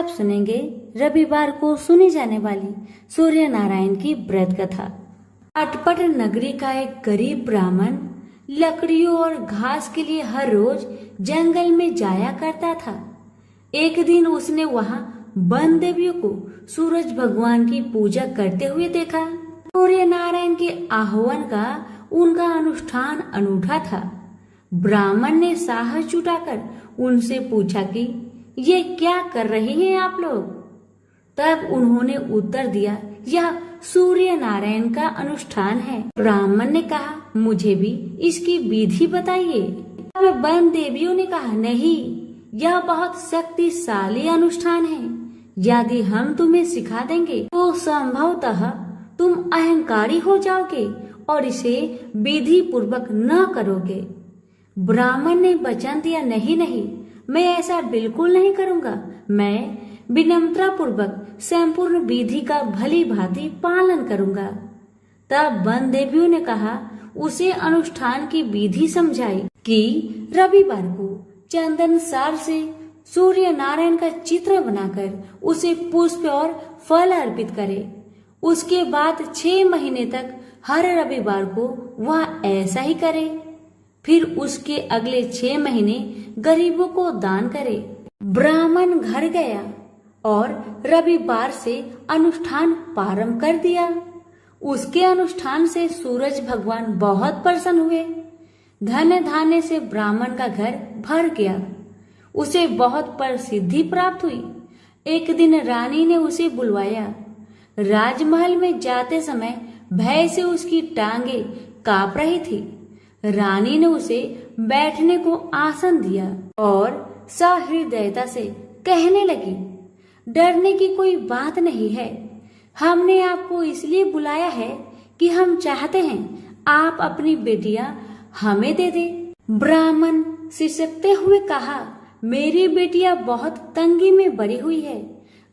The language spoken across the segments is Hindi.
सुनेंगे रविवार को सुनी जाने वाली सूर्य नारायण की व्रत कथा। अटपट नगरी का एक गरीब ब्राह्मण लकड़ियों और घास के लिए हर रोज जंगल में जाया करता था। एक दिन उसने वहां वन देवियों को सूरज भगवान की पूजा करते हुए देखा। सूर्य नारायण के आह्वान का उनका अनुष्ठान अनूठा था। ब्राह्मण ने साहस जुटाकर उनसे पूछा कि ये क्या कर रहे हैं आप लोग। तब उन्होंने उत्तर दिया, यह सूर्य नारायण का अनुष्ठान है। ब्राह्मण ने कहा, मुझे भी इसकी विधि बताइए। तब वन देवियों ने कहा, नहीं, यह बहुत शक्तिशाली अनुष्ठान है। यदि हम तुम्हें सिखा देंगे तो संभवतः तुम अहंकारी हो जाओगे और इसे विधि पूर्वक न करोगे। ब्राह्मण ने वचन दिया, नहीं नहीं, मैं ऐसा बिल्कुल नहीं करूंगा। मैं विनम्रता पूर्वक संपूर्ण विधि का भली भांति पालन करूंगा। तब वन देवियों ने कहा, उसे अनुष्ठान की विधि समझाई कि रविवार को चंदन सार से सूर्य नारायण का चित्र बनाकर उसे पुष्प और फल अर्पित करे। उसके बाद 6 महीने तक हर रविवार को वह ऐसा ही करे। फिर उसके अगले 6 महीने गरीबों को दान करे। ब्राह्मण घर गया और रविवार से अनुष्ठान प्रारंभ कर दिया। उसके अनुष्ठान से सूरज भगवान बहुत प्रसन्न हुए। धन धान्य से ब्राह्मण का घर भर गया। उसे बहुत प्रसिद्धि प्राप्त हुई। एक दिन रानी ने उसे बुलवाया। राजमहल में जाते समय भय से उसकी टांगे कांप रही थी। रानी ने उसे बैठने को आसन दिया और सहृदयता से कहने लगी, डरने की कोई बात नहीं है। हमने आपको इसलिए बुलाया है कि हम चाहते हैं आप अपनी बेटियां हमें दे दे। ब्राह्मण सिसकते हुए कहा, मेरी बेटियां बहुत तंगी में बड़ी हुई है।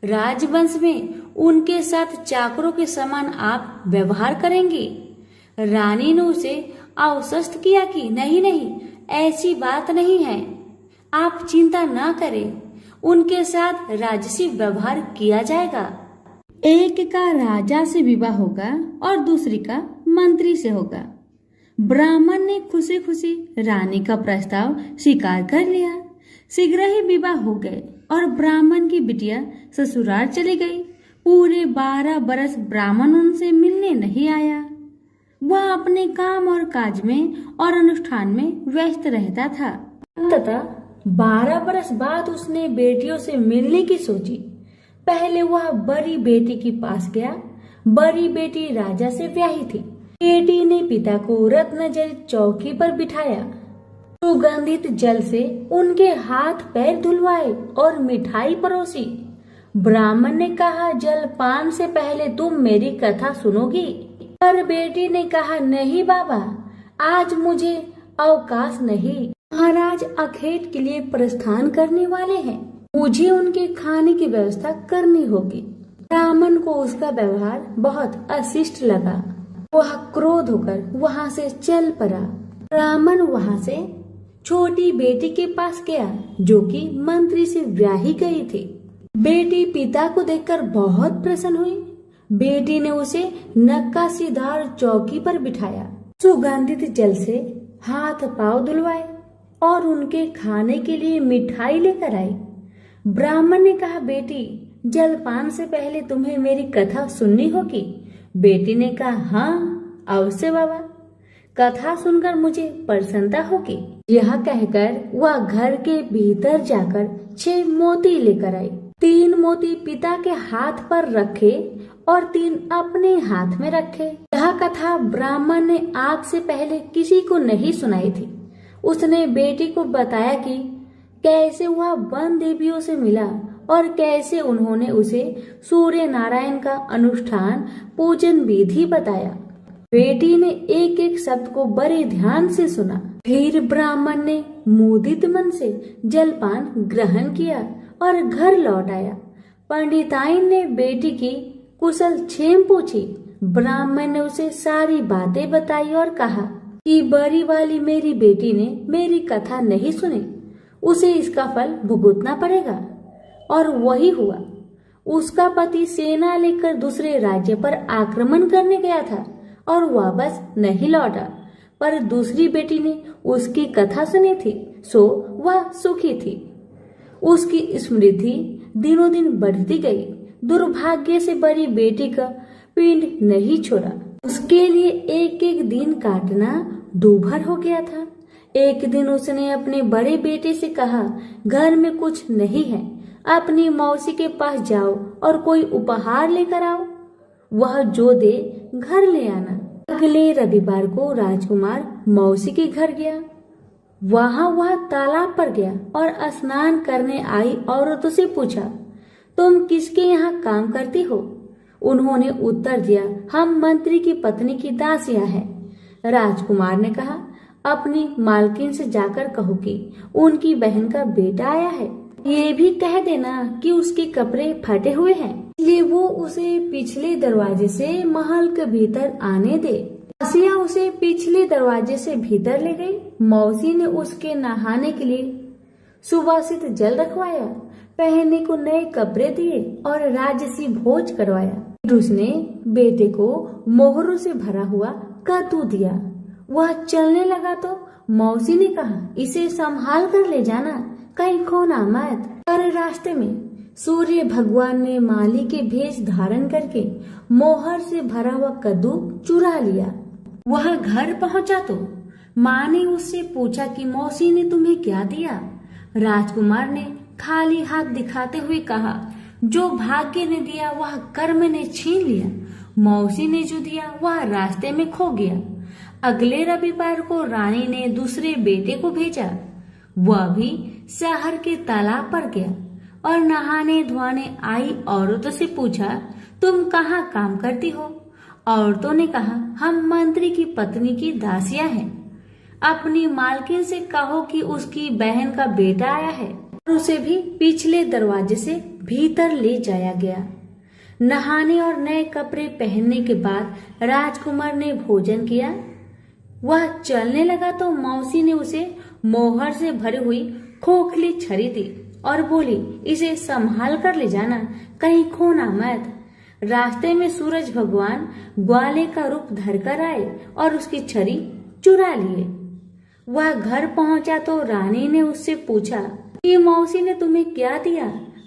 राजवंश में उनके साथ चाकरों के समान आप व्यवहार करेंगी। रानी ने उसे आश्वस्त किया कि नहीं नहीं, ऐसी बात नहीं है, आप चिंता ना करें, उनके साथ राजसी व्यवहार किया जाएगा। एक का राजा से विवाह होगा और दूसरी का मंत्री से होगा। ब्राह्मण ने खुशी खुशी रानी का प्रस्ताव स्वीकार कर लिया। शीघ्र ही विवाह हो गए और ब्राह्मण की बिटिया ससुराल चली गई। पूरे 12 बरस ब्राह्मण उनसे मिलने नहीं आया। वह अपने काम और काज में और अनुष्ठान में व्यस्त रहता था। तथा 12 बरस बाद उसने बेटियों से मिलने की सोची। पहले वह बड़ी बेटी के पास गया। बड़ी बेटी राजा से ब्याही थी। बेटी ने पिता को रत्नजड़ित चौकी पर बिठाया। सुगंधित जल से उनके हाथ पैर धुलवाए और मिठाई परोसी। ब्राह्मण ने कहा, जलपान से पहले तुम मेरी कथा सुनोगी। पर बेटी ने कहा, नहीं बाबा, आज मुझे अवकाश नहीं। महाराज अखेट के लिए प्रस्थान करने वाले हैं। मुझे उनके खाने की व्यवस्था करनी होगी। ब्राह्मण को उसका व्यवहार बहुत अशिष्ट लगा। वह क्रोध होकर वहां से चल पड़ा। ब्राह्मण वहां से छोटी बेटी के पास गया जो कि मंत्री से ब्याही गई थी। बेटी पिता को देखकर बहुत प्रसन्न हुई। बेटी ने उसे नक्काशीदार चौकी पर बिठाया। सुगंधित जल से हाथ पांव धुलवाए और उनके खाने के लिए मिठाई लेकर आई। ब्राह्मण ने कहा, बेटी, जलपान से पहले तुम्हें मेरी कथा सुननी होगी। बेटी ने कहा, हाँ अवश्य बाबा, कथा सुनकर मुझे प्रसन्नता होगी। यह कहकर वह घर के भीतर जाकर 6 मोती लेकर आई। 3 मोती पिता के हाथ पर रखे और 3 अपने हाथ में रखे। यह कथा ब्राह्मण ने आज से पहले किसी को नहीं सुनाई थी। उसने बेटी को बताया कि कैसे वह वन देवियों से मिला और कैसे उन्होंने उसे सूर्य नारायण का अनुष्ठान पूजन विधि बताया। बेटी ने एक एक शब्द को बड़े ध्यान से सुना। फिर ब्राह्मण ने मुदित मन से जलपान ग्रहण किया और घर लौट आया। पंडिताइन ने बेटी की कुशल क्षेम पूछी। ब्राह्मण ने उसे सारी बातें बताई और कहा कि बड़ी वाली मेरी बेटी ने मेरी कथा नहीं सुनी, उसे इसका फल भुगतना पड़ेगा। और वही हुआ। उसका पति सेना लेकर दूसरे राज्य पर आक्रमण करने गया था और वापस नहीं लौटा, पर दूसरी बेटी ने उसकी कथा सुनी थी, सो वह सुखी थी। उसकी समृद्धि दिनों दिन बढ़ती गई। दुर्भाग्य से बड़ी बेटी का पिंड नहीं छोड़ा। उसके लिए एक एक दिन काटना दूभर हो गया था। एक दिन उसने अपने बड़े बेटे से कहा, घर में कुछ नहीं है, अपनी मौसी के पास जाओ और कोई उपहार लेकर आओ। वह जो दे घर ले आना। अगले रविवार को राजकुमार मौसी के घर गया। वहां वह तालाब पर गया और स्नान करने आई औरतों से पूछा, तुम किसके यहाँ काम करती हो? उन्होंने उत्तर दिया, हम मंत्री की पत्नी की दासियां हैं। राजकुमार ने कहा, अपनी मालकिन से जाकर कहो कि उनकी बहन का बेटा आया है। ये भी कह देना कि उसके कपड़े फटे हुए हैं, इसलिए वो उसे पिछले दरवाजे से महल के भीतर आने दे। दासियां उसे पिछले दरवाजे से भीतर ले गई। मौसी ने उसके नहाने के लिए सुवासित जल रखवाया, पहनने को नए कपड़े दिए और राजसी भोज करवाया। फिर उसने बेटे को मोहरों से भरा हुआ कद्दू दिया। वह चलने लगा तो मौसी ने कहा, इसे संभाल कर ले जाना, कहीं खोना मत। पर रास्ते में सूर्य भगवान ने माली के भेष धारण करके मोहर से भरा हुआ कद्दू चुरा लिया। वह घर पहुंचा तो माँ ने उससे पूछा कि मौसी ने तुम्हें क्या दिया? राजकुमार ने खाली हाथ दिखाते हुए कहा, जो भाग्य ने दिया वह कर्म ने छीन लिया। मौसी ने जो दिया वह रास्ते में खो गया। अगले रविवार को रानी ने दूसरे बेटे को भेजा। वह भी शहर के तालाब पर गया और नहाने धोने आई औरतों से पूछा, तुम कहाँ काम करती हो? औरतों ने कहा, हम मंत्री की पत्नी की दासियां हैं। अपनी मालकिन से कहो कि उसकी बहन का बेटा आया है। और उसे भी पिछले दरवाजे से भीतर ले जाया गया। नहाने और नए कपड़े पहनने के बाद राजकुमार ने भोजन किया। वह चलने लगा तो मौसी ने उसे मोहर से भरी हुई खोखली छड़ी दी और बोली, इसे संभाल कर ले जाना, कहीं खोना मत। रास्ते में सूरज भगवान ग्वाले का रूप धरकर आए और उसकी छड़ी चुरा लिए। वह घर पहुंचा तो रानी ने उससे पूछा कि मौसी ने तुम्हें क्या दिया?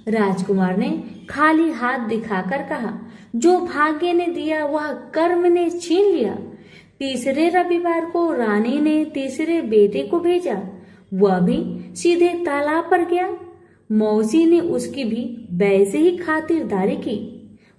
राजकुमार ने खाली हाथ दिखाकर कहा, जो भाग्य ने दिया वह कर्म ने छीन लिया। तीसरे रविवार को रानी ने तीसरे बेटे को भेजा। वह भी सीधे तालाब पर गया। मौसी ने उसकी भी वैसे ही खातिरदारी की।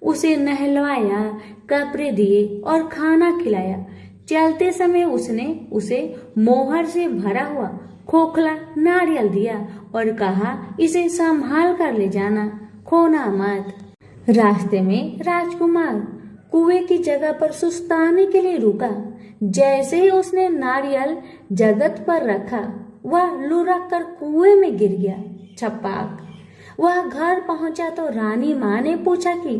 उसे नहलवाया, कपड़े दिए और खाना खिलाया। चलते समय उसने उसे मोहर से भरा हुआ खोखला नारियल दिया और कहा, इसे संभाल कर ले जाना, खोना मत। रास्ते में राजकुमार कुएं की जगह पर सुस्ताने के लिए रुका। जैसे ही उसने नारियल जगत पर रखा, वह लुढ़क कर कुएं में गिर गया। छपाक। वह घर पहुंचा तो रानी माँ ने पूछा कि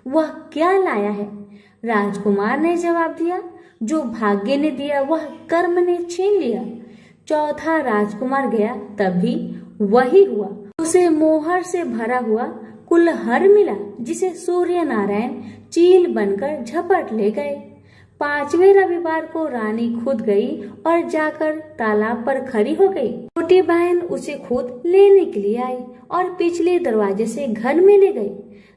वह क्या लाया है? राजकुमार ने जवाब दिया, जो भाग्य ने दिया वह कर्म ने छीन लिया। चौथा राजकुमार गया, तभी वही हुआ। उसे मोहर से भरा हुआ कुल्हड़ मिला, जिसे सूर्य नारायण चील बनकर झपट ले गए। पांचवें रविवार को रानी खुद गई और जाकर तालाब पर खड़ी हो गई। छोटी बहन उसे खुद लेने के लिए आई और पिछले दरवाजे से घर में ले गई।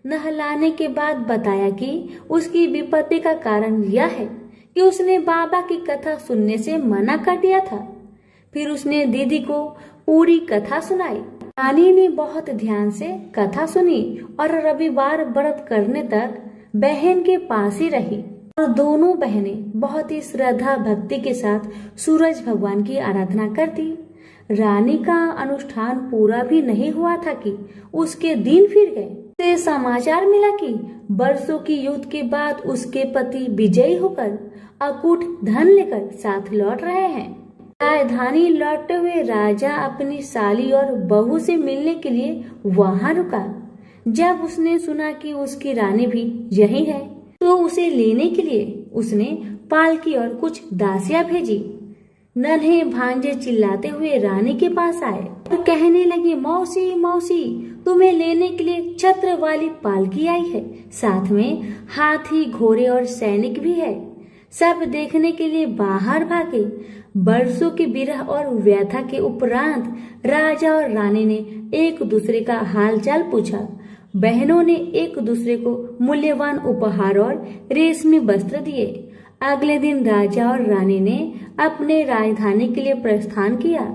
नहलाने के बाद बताया कि उसकी विपत्ति का कारण यह है कि उसने बाबा की कथा सुनने से मना कर दिया था। फिर उसने दीदी को पूरी कथा सुनाई। रानी ने बहुत ध्यान से कथा सुनी और रविवार व्रत करने तक बहन के पास ही रही। और दोनों बहनें बहुत ही श्रद्धा भक्ति के साथ सूरज भगवान की आराधना करती। रानी का अनुष्ठान पूरा भी नहीं हुआ था कि उसके दिन फिर गए। से समाचार मिला कि बरसों की युद्ध के बाद उसके पति विजयी होकर अकूट धन लेकर साथ लौट रहे हैं। राजधानी लौटते हुए राजा अपनी साली और बहू से मिलने के लिए वहां रुका। जब उसने सुना कि उसकी रानी भी यही है, तो उसे लेने के लिए उसने पालकी और कुछ दासियां भेजी। नन्हे भांजे चिल्लाते हुए रानी के पास आए और कहने लगे, मौसी मौसी, तुम्हें लेने के लिए छत्र वाली पालकी आई है, साथ में हाथी, घोड़े और सैनिक भी है। सब देखने के लिए बाहर भागे। बरसों की विरह और व्यथा के उपरांत राजा और रानी ने एक दूसरे का हालचाल पूछा। बहनों ने एक दूसरे को मूल्यवान उपहार और रेशमी वस्त्र दिए। अगले दिन राजा और रानी ने अपने राजधानी के लिए प्रस्थान किया।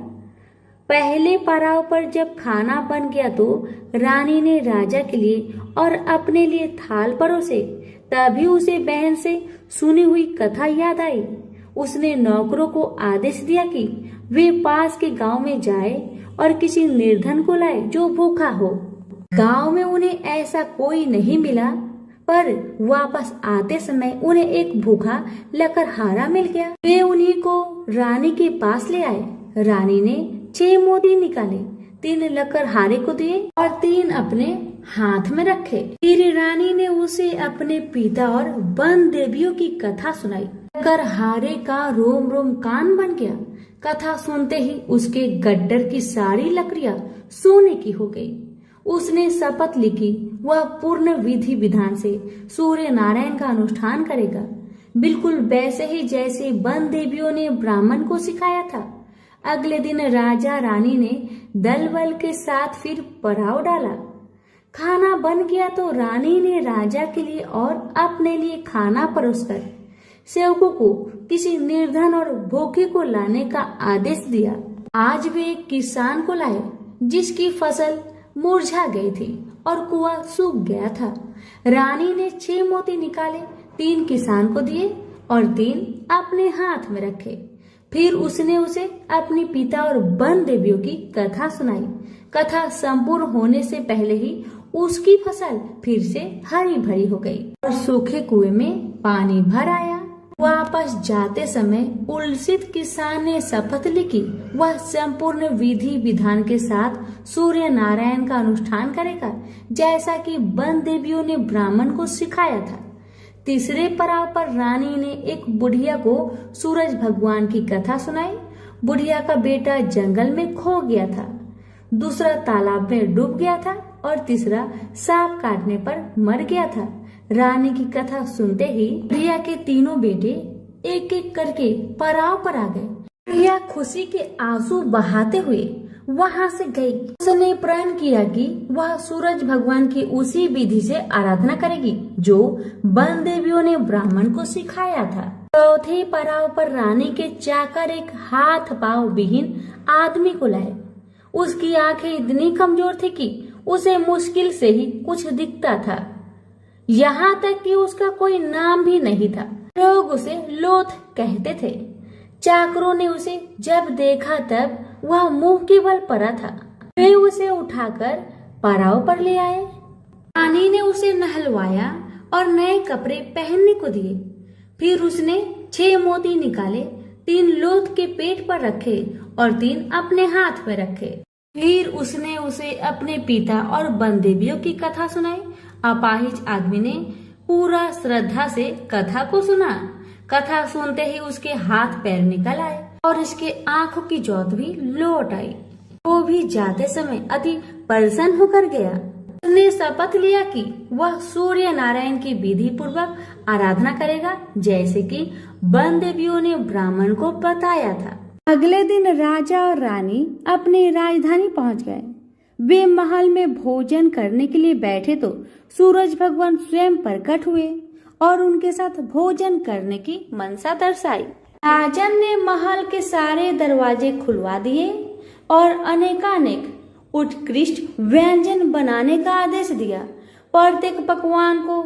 पहले पड़ाव पर जब खाना बन गया तो रानी ने राजा के लिए और अपने लिए थाल परोसे। तभी उसे बहन से सुनी हुई कथा याद आई। उसने नौकरों को आदेश दिया कि वे पास के गांव में जाए और किसी निर्धन को लाए जो भूखा हो। गांव में उन्हें ऐसा कोई नहीं मिला, पर वापस आते समय उन्हें एक भूखा लकड़हारा मिल गया। वे उन्हीं को रानी के पास ले आए। रानी ने 6 मोती निकाले, 3 लकड़हारे को दिए और 3 अपने हाथ में रखे। फिर रानी ने उसे अपने पिता और वन देवियों की कथा सुनाई। लकड़हारे का रोम रोम कान बन गया। कथा सुनते ही उसके गड्ढर की सारी लकड़ियां सोने की हो गई। उसने शपथ ली कि वह पूर्ण विधि विधान से सूर्य नारायण का अनुष्ठान करेगा, बिल्कुल वैसे ही जैसे वन देवियों ने ब्राह्मण को सिखाया था। अगले दिन राजा रानी ने दल बल के साथ फिर पड़ाव डाला। खाना बन गया तो रानी ने राजा के लिए और अपने लिए खाना परोसकर सेवकों को किसी निर्धन और भूखे को लाने का आदेश दिया। आज वे एक किसान को लाए जिसकी फसल मुरझा गई थी और कुआं सूख गया था। रानी ने 6 मोती निकाले, 3 किसान को दिए और 3 अपने हाथ में रखे। फिर उसने उसे अपने पिता और वन देवियों की कथा सुनाई। कथा संपूर्ण होने से पहले ही उसकी फसल फिर से हरी भरी हो गई और सूखे कुएं में पानी भर आया। वापस जाते समय उल्सित किसान ने शपथ ली कि वह संपूर्ण विधि विधान के साथ सूर्य नारायण का अनुष्ठान करेगा, जैसा कि वन देवियों ने ब्राह्मण को सिखाया था। तीसरे पड़ाव पर रानी ने एक बुढ़िया को सूरज भगवान की कथा सुनाई। बुढ़िया का बेटा जंगल में खो गया था, दूसरा तालाब में डूब गया था और तीसरा सांप काटने पर मर गया था। रानी की कथा सुनते ही बुढ़िया के तीनों बेटे एक एक करके पड़ाव पर आ गए। बुढ़िया खुशी के आंसू बहाते हुए वहां से गई। उसने प्रण किया कि वह सूरज भगवान की उसी विधि से आराधना करेगी जो वन देवियों ने ब्राह्मण को सिखाया था। चौथे पड़ाव पर रानी के चाकर एक हाथ पांव विहीन आदमी को लाए। उसकी आंखें इतनी कमजोर थी कि उसे मुश्किल से ही कुछ दिखता था। यहाँ तक कि उसका कोई नाम भी नहीं था। लोग उसे लोथ कहते थे। चाकरों ने उसे जब देखा तब वह मुंह के बल पड़ा था। वे उसे उठाकर पड़ाव पर ले आए। रानी ने उसे नहलवाया और नए कपड़े पहनने को दिए। फिर उसने 6 मोती निकाले, 3 लोथ के पेट पर रखे और 3 अपने हाथ में रखे। फिर उसने उसे अपने पिता और वन देवियों की कथा सुनाई। अपाहिज आदमी ने पूरा श्रद्धा से कथा को सुना। कथा सुनते ही उसके हाथ पैर निकल आए और इसके आंखों की ज्योत भी लौट आई। वो भी जाते समय अति प्रसन्न होकर गया। उसने शपथ लिया कि वह सूर्य नारायण की विधि पूर्वक आराधना करेगा, जैसे कि वन देवियों ने ब्राह्मण को बताया था। अगले दिन राजा और रानी अपनी राजधानी पहुंच गए। वे महल में भोजन करने के लिए बैठे तो सूरज भगवान स्वयं प्रकट हुए और उनके साथ भोजन करने की मनसा दर्शाई। राजन ने महल के सारे दरवाजे खुलवा दिए और अनेकानेक उत्कृष्ट व्यंजन बनाने का आदेश दिया। प्रत्येक पकवान को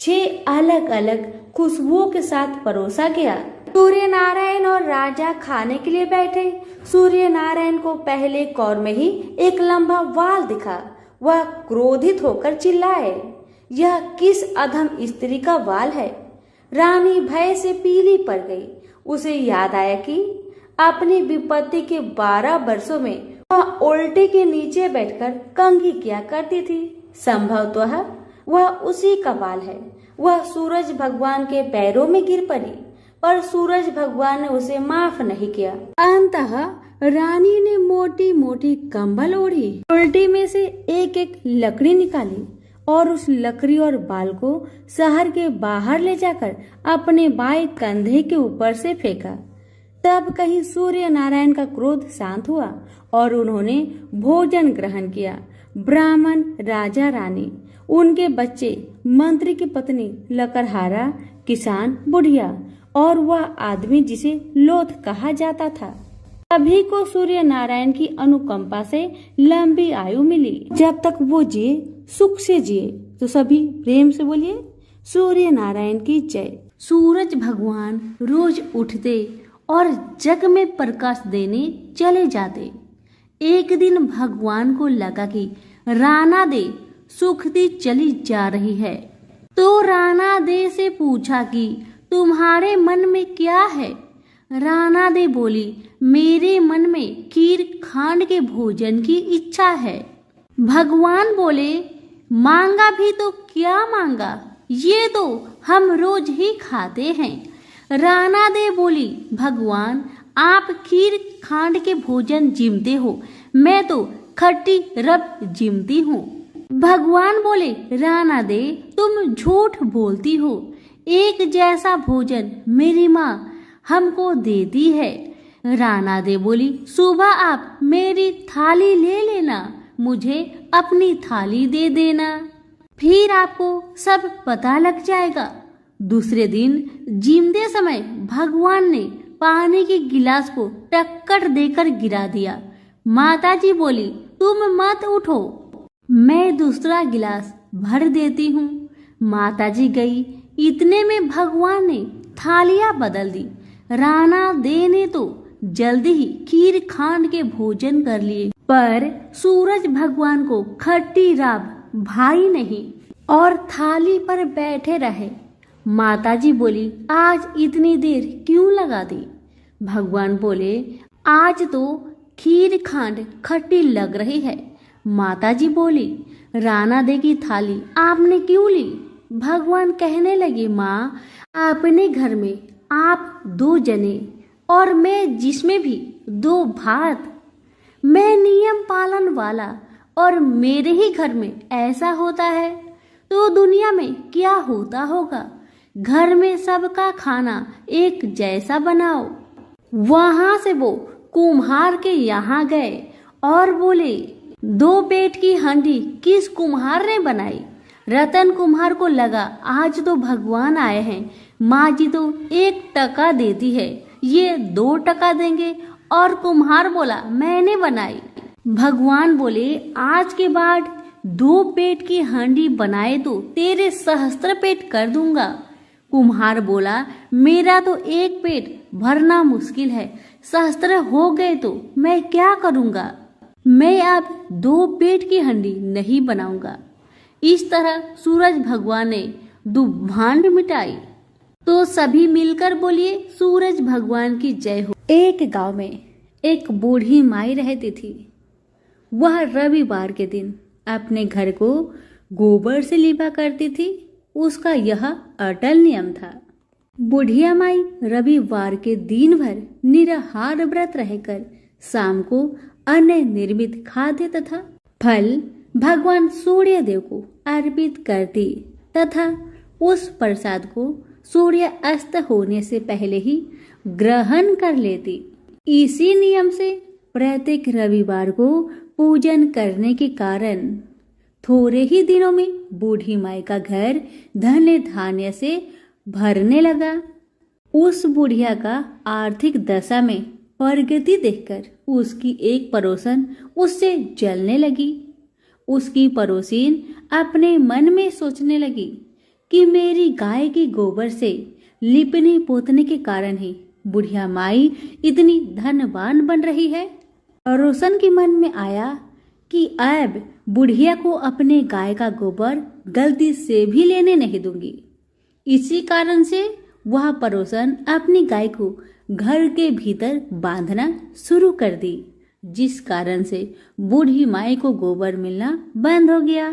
6 अलग अलग खुशबुओं के साथ परोसा गया। सूर्य नारायण और राजा खाने के लिए बैठे। सूर्य नारायण को पहले कौर में ही एक लंबा वाल दिखा। वह क्रोधित होकर चिल्लाए, यह किस अधम स्त्री का वाल है। रानी भय से पीली पड़ गई। उसे याद आया कि अपनी विपत्ति के 12 वर्षों में वह उल्टे के नीचे बैठकर कंघी किया करती थी। संभवतः वह उसी का वाल है। वह सूरज भगवान के पैरों में गिर पड़ी, पर सूरज भगवान ने उसे माफ नहीं किया। अंततः रानी ने मोटी मोटी कंबल ओढ़ी, उल्टी में से एक एक लकड़ी निकाली और उस लकड़ी और बाल को शहर के बाहर ले जाकर अपने बाएं कंधे के ऊपर से फेंका। तब कहीं सूर्य नारायण का क्रोध शांत हुआ और उन्होंने भोजन ग्रहण किया। ब्राह्मण, राजा, रानी, उनके बच्चे, मंत्री की पत्नी, लकड़हारा, किसान, बुढ़िया और वह आदमी जिसे लोथ कहा जाता था, सभी को सूर्य नारायण की अनुकंपा से लंबी आयु मिली। जब तक वो जिए सुख से जिए। तो सभी प्रेम से बोलिए सूर्य नारायण की जय। सूरज भगवान रोज उठते और जग में प्रकाश देने चले जाते। एक दिन भगवान को लगा कि राणा दे सुखती चली जा रही है, तो राणा दे से पूछा कि तुम्हारे मन में क्या है। राणा दे बोली, मेरे मन में खीर खांड के भोजन की इच्छा है। भगवान बोले, मांगा भी तो क्या मांगा, ये तो हम रोज ही खाते हैं। राणा दे बोली, भगवान आप खीर खांड के भोजन जिमते हो, मैं तो खट्टी रब जिमती हूँ। भगवान बोले, राणा दे तुम झूठ बोलती हो, एक जैसा भोजन मेरी माँ हमको देती है। राणा दे बोली, सुबह आप मेरी थाली ले लेना, मुझे अपनी थाली दे देना, फिर आपको सब पता लग जाएगा। दूसरे दिन जिमते समय भगवान ने पानी के गिलास को टक्कर देकर गिरा दिया। माताजी बोली, तुम मत उठो, मैं दूसरा गिलास भर देती हूँ। माताजी गई, इतने में भगवान ने थालियां बदल दी। राणा दे ने तो जल्दी ही खीर खांड के भोजन कर लिए, पर सूरज भगवान को खट्टी राब भाई नहीं और थाली पर बैठे रहे। माताजी बोली, आज इतनी देर क्यों लगा दी। भगवान बोले, आज तो खीर खांड खट्टी लग रही है। माताजी बोली, राणा दे की थाली आपने क्यों ली। भगवान कहने लगे, माँ अपने घर में आप 2 जने और मैं जिसमें भी 2 भात, मैं नियम पालन वाला और मेरे ही घर में ऐसा होता है तो दुनिया में क्या होता होगा। घर में सबका खाना एक जैसा बनाओ। वहां से वो कुम्हार के यहाँ गए और बोले, 2 पेट की हांडी किस कुम्हार ने बनाई। रतन कुम्हार को लगा आज तो भगवान आए हैं, माँ जी तो 1 टका देती है, ये 2 टका देंगे। और कुम्हार बोला, मैंने बनाई। भगवान बोले, आज के बाद 2 पेट की हांडी बनाए तो तेरे सहस्त्र पेट कर दूंगा। कुम्हार बोला, मेरा तो 1 पेट भरना मुश्किल है, सहस्त्र हो गए तो मैं क्या करूंगा। मैं अब 2 पेट की हांडी नहीं बनाऊंगा। इस तरह सूरज भगवान ने दुभांड मिटाई। तो सभी मिलकर बोलिए सूरज भगवान की जय हो। एक गांव में एक बूढ़ी माई रहती थी। वह रविवार के दिन अपने घर को गोबर से लिपा करती थी। उसका यह अटल नियम था। बुढ़िया माई रविवार के दिन भर निराहार व्रत रहकर शाम को अन्न निर्मित खाद्य तथा फल भगवान सूर्य देव को अर्पित करती तथा उस प्रसाद को सूर्य अस्त होने से पहले ही ग्रहण कर लेती। इसी नियम से प्रत्येक रविवार को पूजन करने के कारण थोड़े ही दिनों में बूढ़ी माई का घर धन धान्य से भरने लगा। उस बुढ़िया का आर्थिक दशा में प्रगति देखकर उसकी एक पड़ोसन उससे जलने लगी। उसकी पड़ोसीन अपने मन में सोचने लगी कि मेरी गाय की गोबर से लिपने पोतने के कारण ही बुढ़िया माई इतनी धनवान बन रही है। पड़ोसन के मन में आया कि अब बुढ़िया को अपने गाय का गोबर गलती से भी लेने नहीं दूंगी। इसी कारण से वह पड़ोसन अपनी गाय को घर के भीतर बांधना शुरू कर दी, जिस कारण से बूढ़ी माई को गोबर मिलना बंद हो गया।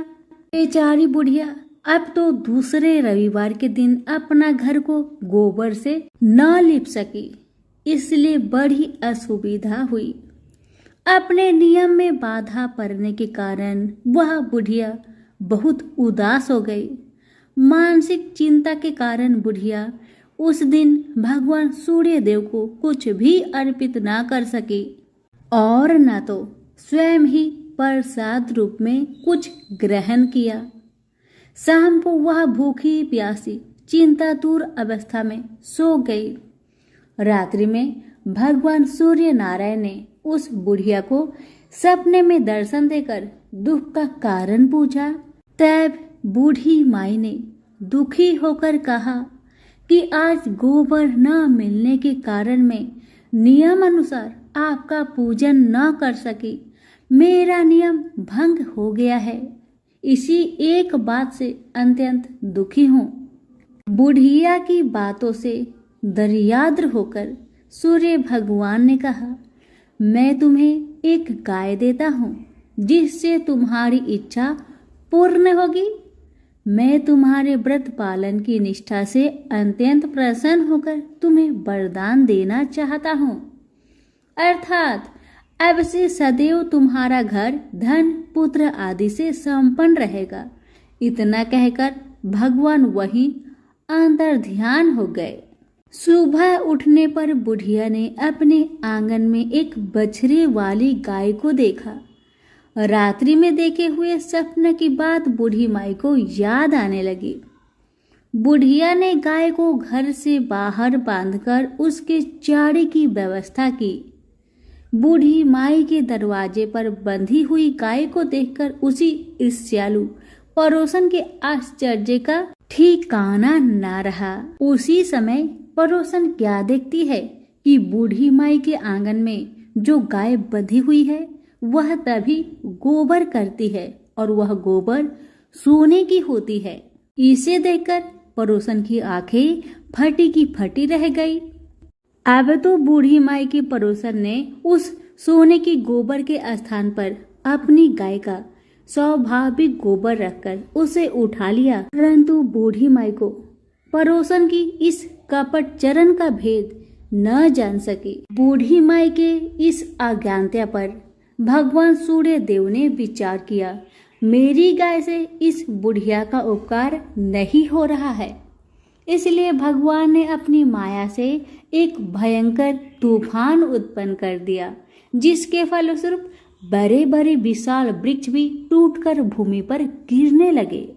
बेचारी बुढ़िया अब तो दूसरे रविवार के दिन अपना घर को गोबर से न लिप सकी, इसलिए बड़ी असुविधा हुई। अपने नियम में बाधा पड़ने के कारण वह बुढ़िया बहुत उदास हो गई। मानसिक चिंता के कारण बुढ़िया उस दिन भगवान सूर्य देव को कुछ भी अर्पित ना कर सकी और न तो स्वयं ही प्रसाद रूप में कुछ ग्रहण किया। शाम को वह भूखी प्यासी चिंतातुर अवस्था में सो गई। रात्रि में भगवान सूर्य नारायण ने उस बुढ़िया को सपने में दर्शन देकर दुख का कारण पूछा। तब बूढ़ी माई ने दुखी होकर कहा कि आज गोबर न मिलने के कारण मैं नियम अनुसार आपका पूजन न कर सकी। मेरा नियम भंग हो गया है। इसी एक बात से अत्यंत दुखी हूँ। बुढ़िया की बातों से दरियाद्र होकर सूर्य भगवान ने कहा, मैं तुम्हें एक गाय देता हूँ जिससे तुम्हारी इच्छा पूर्ण होगी। मैं तुम्हारे व्रत पालन की निष्ठा से अत्यंत प्रसन्न होकर तुम्हें वरदान देना चाहता हूँ, अर्थात अब से सदैव तुम्हारा घर धन पुत्र आदि से संपन्न रहेगा। इतना कहकर भगवान वहीं अंतर ध्यान हो गए। सुबह उठने पर बुढ़िया ने अपने आंगन में एक बछड़े वाली गाय को देखा। रात्रि में देखे हुए सपने की बात बूढ़ी माई को याद आने लगी। बुढ़िया ने गाय को घर से बाहर बांधकर उसके चारे की व्यवस्था की। बूढ़ी माई के दरवाजे पर बंधी हुई गाय को देखकर उसी ईर्ष्यालु पड़ोसन के आश्चर्य का ठिकाना ना रहा। उसी समय पड़ोसन क्या देखती है कि बूढ़ी माई के आंगन में जो गाय बंधी हुई है वह तभी गोबर करती है और वह गोबर सोने की होती है। इसे देखकर पड़ोसन की आंखें फटी की फटी रह गई। अब तो बूढ़ी माई की पड़ोसन ने उस सोने की गोबर के स्थान पर अपनी गाय का स्वाभाविक गोबर रखकर उसे उठा लिया, परंतु बूढ़ी माई को पड़ोसन की इस कपट चरण का भेद न जान सकी। बूढ़ी माई के इस अज्ञानता पर भगवान सूर्य देव ने विचार किया, मेरी गाय से इस बुढ़िया का उपकार नहीं हो रहा है। इसलिए भगवान ने अपनी माया से एक भयंकर तूफान उत्पन्न कर दिया, जिसके फलस्वरूप बड़े बड़े विशाल वृक्ष भी टूटकर भूमि पर गिरने लगे।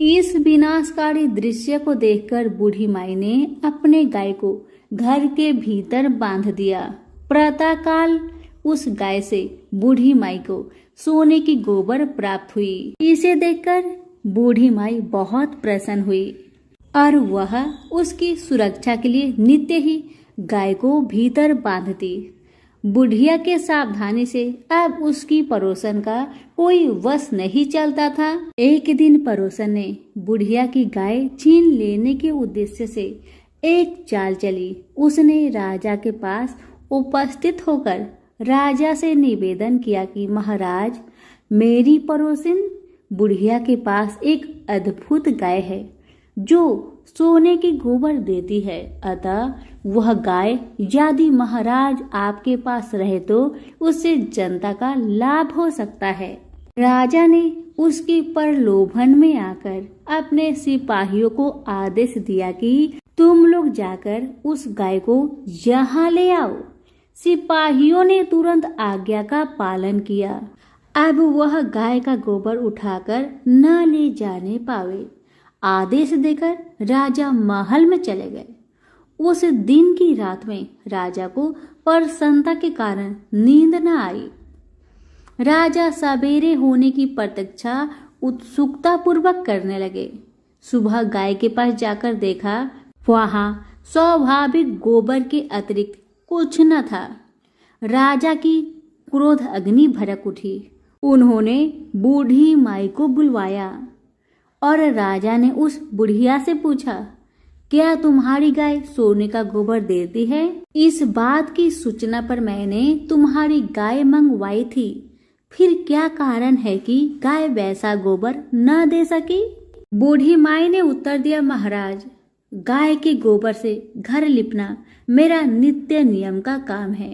इस विनाशकारी दृश्य को देखकर बूढ़ी माई ने अपने गाय को घर के भीतर बांध दिया। प्रातःकाल उस गाय से बूढ़ी माई को सोने की गोबर प्राप्त हुई। इसे देखकर बूढ़ी माई बहुत प्रसन्न हुई और वह उसकी सुरक्षा के लिए नित्य ही गाय को भीतर बांधती। बुढ़िया के सावधानी से अब उसकी पड़ोसन का कोई वश नहीं चलता था। एक दिन पड़ोसन ने बुढ़िया की गाय छीन लेने के उद्देश्य से एक चाल चली। उसने राजा के पास उपस्थित होकर राजा से निवेदन किया कि महाराज, मेरी पड़ोसिन बुढ़िया के पास एक अद्भुत गाय है जो सोने की गोबर देती है, अतः वह गाय यदि महाराज आपके पास रहे तो उससे जनता का लाभ हो सकता है। राजा ने उसकी प्रलोभन में आकर अपने सिपाहियों को आदेश दिया कि तुम लोग जाकर उस गाय को यहाँ ले आओ। सिपाहियों ने तुरंत आज्ञा का पालन किया। अब वह गाय का गोबर उठाकर न ले जाने पावे। आदेश देकर राजा महल में चले गए। उस दिन की रात में राजा को प्रसन्नता के कारण नींद न आई। राजा सवेरे होने की प्रतीक्षा उत्सुकता पूर्वक करने लगे। सुबह गाय के पास जाकर देखा, वहां स्वाभाविक गोबर के अतिरिक्त कुछ न था। राजा की क्रोध अग्नि भड़क उठी। उन्होंने बूढ़ी माई को बुलवाया और राजा ने उस बुढ़िया से पूछा, क्या तुम्हारी गाय सोने का गोबर देती है? इस बात की सूचना पर मैंने तुम्हारी गाय मंगवाई थी, फिर क्या कारण है कि गाय वैसा गोबर न दे सकी? बूढ़ी माई ने उत्तर दिया, महाराज, गाय के गोबर से घर लिपना मेरा नित्य नियम का काम है।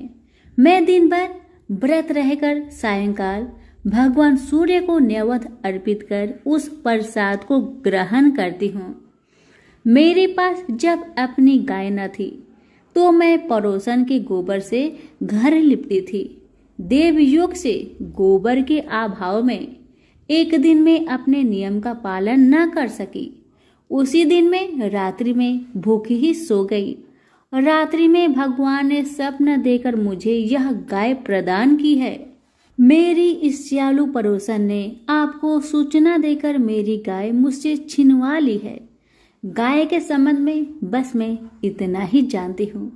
मैं दिन भर व्रत रहकर सायंकाल भगवान सूर्य को नैवेद्य अर्पित कर उस प्रसाद को ग्रहण करती हूँ। मेरे पास जब अपनी गाय न थी तो मैं पड़ोसन के गोबर से घर लिपती थी। देवयोग से गोबर के अभाव में एक दिन में अपने नियम का पालन न कर सकी। उसी दिन में रात्रि में भूखी ही सो गई। रात्रि में भगवान ने स्वप्न देकर मुझे यह गाय प्रदान की है। मेरी इस सियालू पड़ोसन ने आपको सूचना देकर मेरी गाय मुझसे छिनवा ली है। गाय के संबंध में बस मैं इतना ही जानती हूँ।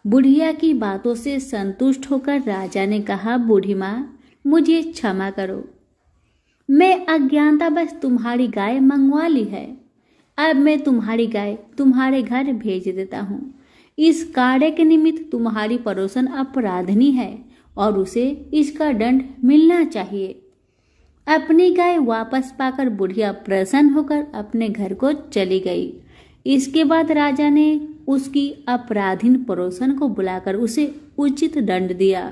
बुढ़िया की बातों से संतुष्ट होकर राजा ने कहा, बूढ़ी माँ मुझे क्षमा करो, मैं अज्ञानता बस तुम्हारी गाय मंगवा ली है। अब मैं तुम्हारी गाय तुम्हारे घर भेज देता हूँ। इस कार्य के निमित्त तुम्हारी पड़ोसन अपराधनी है और उसे इसका दंड मिलना चाहिए। अपनी गाय वापस पाकर बुढ़िया प्रसन्न होकर अपने घर को चली गई। इसके बाद राजा ने उसकी अपराधीन पड़ोसन को बुलाकर उसे उचित दंड दिया।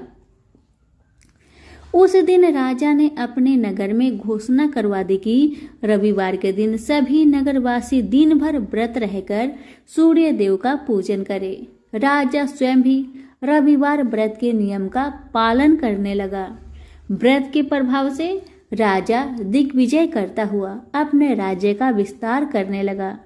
उस दिन राजा ने अपने नगर में घोषणा करवा दी कि रविवार के दिन सभी नगरवासी दिन भर व्रत रहकर सूर्य देव का पूजन करें। राजा स्वयं भी रविवार व्रत के नियम का पालन करने लगा। व्रत के प्रभाव से राजा दिग्विजय करता हुआ अपने राज्य का विस्तार करने लगा।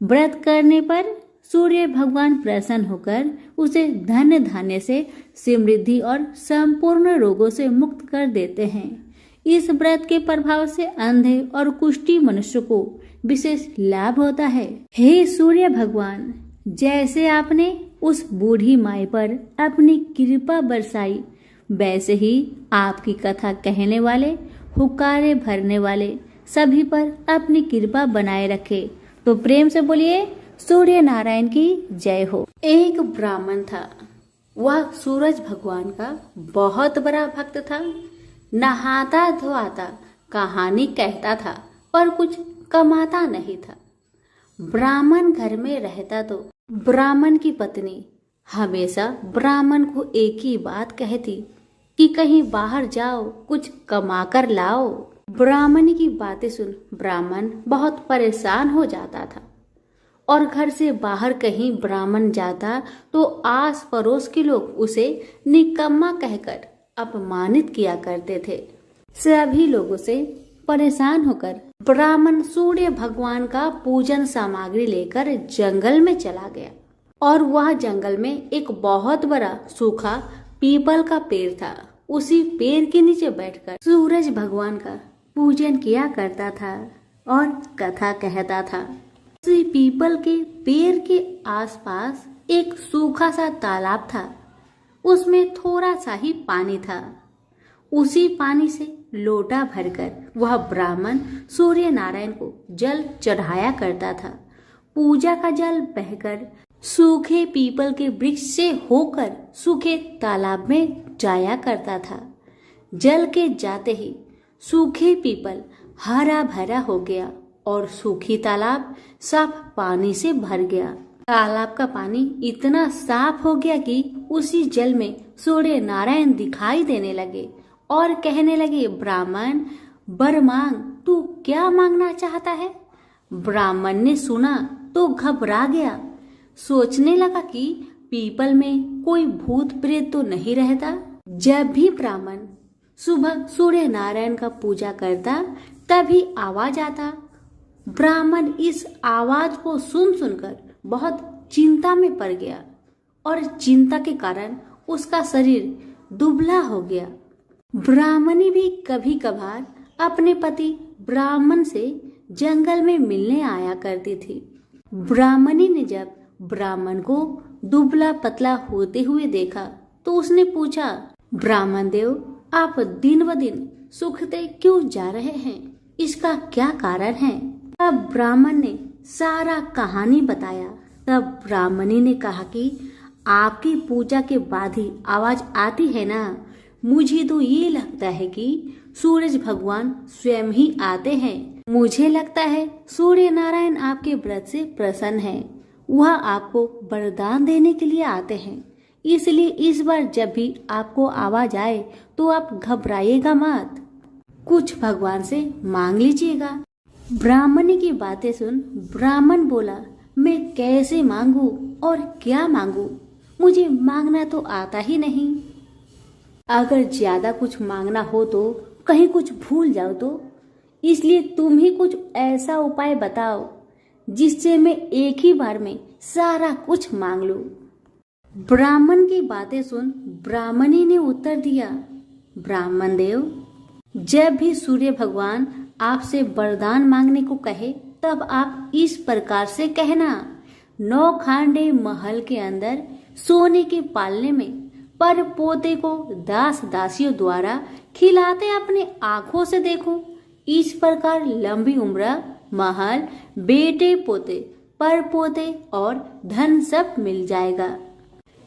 व्रत करने पर सूर्य भगवान प्रसन्न होकर उसे धन धान्य से समृद्धि और संपूर्ण रोगों से मुक्त कर देते हैं। इस व्रत के प्रभाव से अंधे और कुष्ठी मनुष्य को विशेष लाभ होता है। हे सूर्य भगवान, जैसे आपने उस बूढ़ी माई पर अपनी कृपा बरसाई, वैसे ही आपकी कथा कहने वाले, हुक्कारे भरने वाले सभी पर अपनी कृपा बनाए रखे। तो प्रेम से बोलिए सूर्य नारायण की जय हो। एक ब्राह्मण था। वह सूरज भगवान का बहुत बड़ा भक्त था। नहाता धोआता कहानी कहता था पर कुछ कमाता नहीं था। ब्राह्मण घर में रहता तो ब्राह्मण की पत्नी हमेशा ब्राह्मण को एक ही बात कहती कि कहीं बाहर जाओ, कुछ कमा कर लाओ। ब्राह्मण की बातें सुन ब्राह्मण बहुत परेशान हो जाता था और घर से बाहर कहीं ब्राह्मण जाता तो आस पड़ोस के लोग उसे निकम्मा कहकर अपमानित किया करते थे। सभी लोगों से परेशान होकर ब्राह्मण सूर्य भगवान का पूजन सामग्री लेकर जंगल में चला गया और वह जंगल में एक बहुत बड़ा सूखा पीपल का पेड़ था। उसी पेड़ के नीचे बैठकर सूरज भगवान का पूजन किया करता था और कथा कहता था। उसी पीपल के पेड़ के आसपास एक सूखा सा तालाब था। उसमें थोड़ा सा ही पानी था। उसी पानी से लोटा भरकर वह ब्राह्मण सूर्य नारायण को जल चढ़ाया करता था। पूजा का जल बहकर सूखे पीपल के वृक्ष से होकर सूखे तालाब में जाया करता था। जल के जाते ही सूखे पीपल हरा भरा हो गया और सूखी तालाब साफ पानी से भर गया। तालाब का पानी इतना साफ हो गया कि उसी जल में सूर्य नारायण दिखाई देने लगे और कहने लगे, ब्राह्मण वर मांग, तू क्या मांगना चाहता है? ब्राह्मण ने सुना तो घबरा गया। सोचने लगा कि पीपल में कोई भूत प्रेत तो नहीं रहता। जब भी ब्राह्मण सुबह सूर्य नारायण का पूजा करता तभी आवाज आता। ब्राह्मण इस आवाज को सुनकर बहुत चिंता में पड़ गया और चिंता के कारण उसका शरीर दुबला हो गया। ब्राह्मणी भी कभी कभार अपने पति ब्राह्मण से जंगल में मिलने आया करती थी। ब्राह्मणी ने जब ब्राह्मण को दुबला पतला होते हुए देखा तो उसने पूछा, ब्राह्मण देव, आप दिन ब दिन सूखते क्यों जा रहे हैं? इसका क्या कारण है? तब ब्राह्मण ने सारा कहानी बताया। तब ब्राह्मणी ने कहा कि आपकी पूजा के बाद ही आवाज आती है ना, मुझे तो ये लगता है कि सूरज भगवान स्वयं ही आते हैं। मुझे लगता है सूर्य नारायण आपके व्रत से प्रसन्न है। वह आपको वरदान देने के लिए आते हैं। इसलिए इस बार जब भी आपको आवाज आए तो आप घबराइएगा मत, कुछ भगवान से मांग लीजिएगा। ब्राह्मणी की बातें सुन ब्राह्मण बोला, मैं कैसे मांगू और क्या मांगू, मुझे मांगना तो आता ही नहीं। अगर ज्यादा कुछ मांगना हो तो कहीं कुछ भूल जाओ तो, इसलिए तुम ही कुछ ऐसा उपाय बताओ जिससे मैं एक ही बार में सारा कुछ मांग लूं। ब्राह्मण की बातें सुन ब्राह्मणी ने उत्तर दिया, ब्राह्मण देव, जब भी सूर्य भगवान आपसे वरदान मांगने को कहे तब आप इस प्रकार से कहना, 9 खांडे महल के अंदर सोने के पालने में पर पोते को दास दासियों द्वारा खिलाते अपने आंखों से देखो। इस प्रकार लंबी उम्र, महल, बेटे पोते, पर पोते और धन सब मिल जाएगा।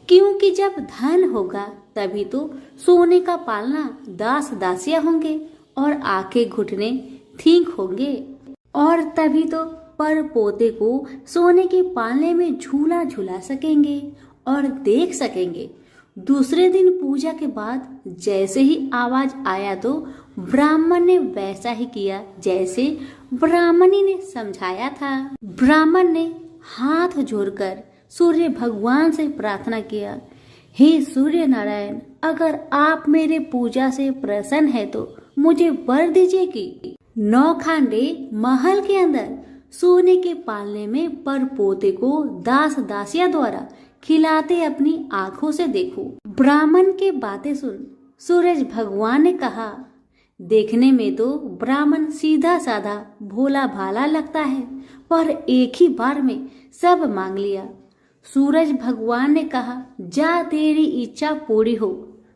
क्योंकि जब धन होगा तभी तो सोने का पालना दास दासियां होंगे और आंखें घुटने ठीक होंगे, और तभी तो पर पोते को सोने के पालने में झूला झूला सकेंगे और देख सकेंगे। दूसरे दिन पूजा के बाद जैसे ही आवाज आया तो ब्राह्मण ने वैसा ही किया जैसे ब्राह्मणी ने समझाया था। ब्राह्मण ने हाथ जोड़कर सूर्य भगवान से प्रार्थना किया, हे सूर्य नारायण, अगर आप मेरे पूजा से प्रसन्न है तो मुझे वर दीजिए कि 9 खांडे महल के अंदर सोने के पालने में पर पोते को दास दासिया द्वारा खिलाते अपनी आंखों से देखो। ब्राह्मण के बातें सुन सूरज भगवान ने कहा, देखने में तो ब्राह्मण सीधा साधा भोला भाला लगता है, पर एक ही बार में सब मांग लिया। सूरज भगवान ने कहा, जा तेरी इच्छा पूरी हो,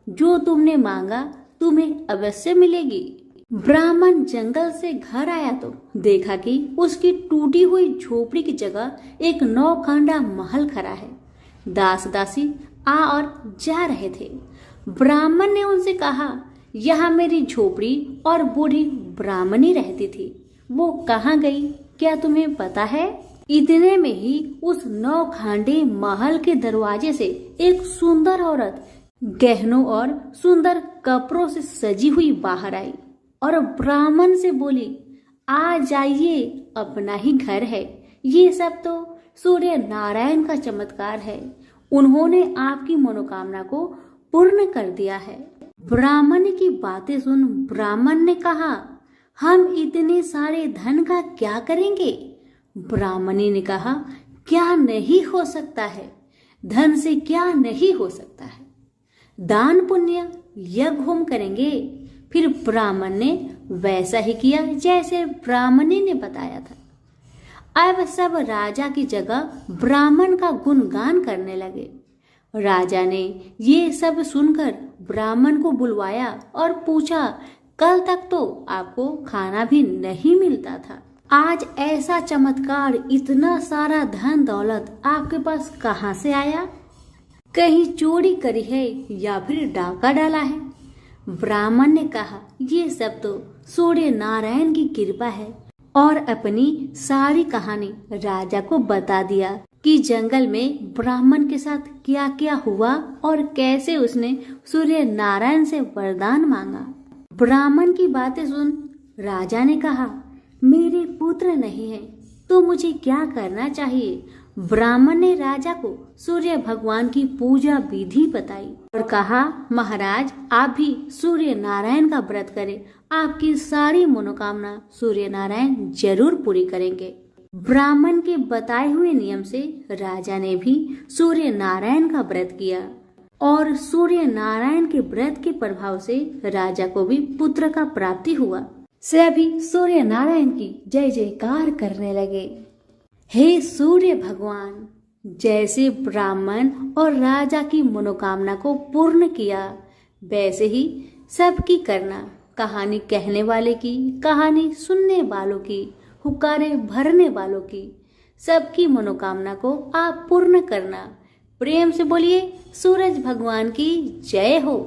जो तुमने मांगा तुम्हें अवश्य मिलेगी। ब्राह्मण जंगल से घर आया तो देखा कि उसकी टूटी हुई झोपड़ी की जगह एक 9 खांडा महल खड़ा है। दास दासी आ और जा रहे थे। ब्राह्मण ने उनसे कहा, यहाँ मेरी झोपड़ी और बूढ़ी ब्राह्मणी रहती थी, वो कहाँ गई, क्या तुम्हें पता है? इतने में ही उस 9 खांडे महल के दरवाजे से एक सुंदर औरत गहनों और सुंदर कपड़ों से सजी हुई बाहर आई और ब्राह्मण से बोली, आ जाइए, अपना ही घर है, ये सब तो सूर्य नारायण का चमत्कार है, उन्होंने आपकी मनोकामना को पूर्ण कर दिया है। ब्राह्मण की बातें सुन ब्राह्मण ने कहा, हम इतने सारे धन का क्या करेंगे? ब्राह्मणी ने कहा, क्या नहीं हो सकता है, धन से क्या नहीं हो सकता है, दान पुण्य यज्ञ होम करेंगे। फिर ब्राह्मण ने वैसा ही किया जैसे ब्राह्मणी ने बताया था। अब सब राजा की जगह ब्राह्मण का गुणगान करने लगे। राजा ने ये सब सुनकर ब्राह्मण को बुलवाया और पूछा, कल तक तो आपको खाना भी नहीं मिलता था, आज ऐसा चमत्कार, इतना सारा धन दौलत आपके पास कहाँ से आया? कहीं चोरी करी है या फिर डाका डाला है? ब्राह्मण ने कहा, ये सब तो सूर्य नारायण की कृपा है, और अपनी सारी कहानी राजा को बता दिया कि जंगल में ब्राह्मण के साथ क्या क्या हुआ और कैसे उसने सूर्य नारायण से वरदान मांगा। ब्राह्मण की बातें सुन राजा ने कहा, मेरे पुत्र नहीं है तो मुझे क्या करना चाहिए? ब्राह्मण ने राजा को सूर्य भगवान की पूजा विधि बताई और कहा, महाराज, आप भी सूर्य नारायण का व्रत करें, आपकी सारी मनोकामना सूर्य नारायण जरूर पूरी करेंगे। ब्राह्मण के बताए हुए नियम से राजा ने भी सूर्य नारायण का व्रत किया और सूर्य नारायण के व्रत के प्रभाव से राजा को भी पुत्र का प्राप्ति हुआ। सभी सूर्य नारायण की जय जयकार करने लगे। हे सूर्य भगवान, जैसे ब्राह्मण और राजा की मनोकामना को पूर्ण किया वैसे ही सबकी करना, कहानी कहने वाले की, कहानी सुनने वालों की, हुक्कारे भरने वालों की, सबकी मनोकामना को आप पूर्ण करना। प्रेम से बोलिए सूरज भगवान की जय हो।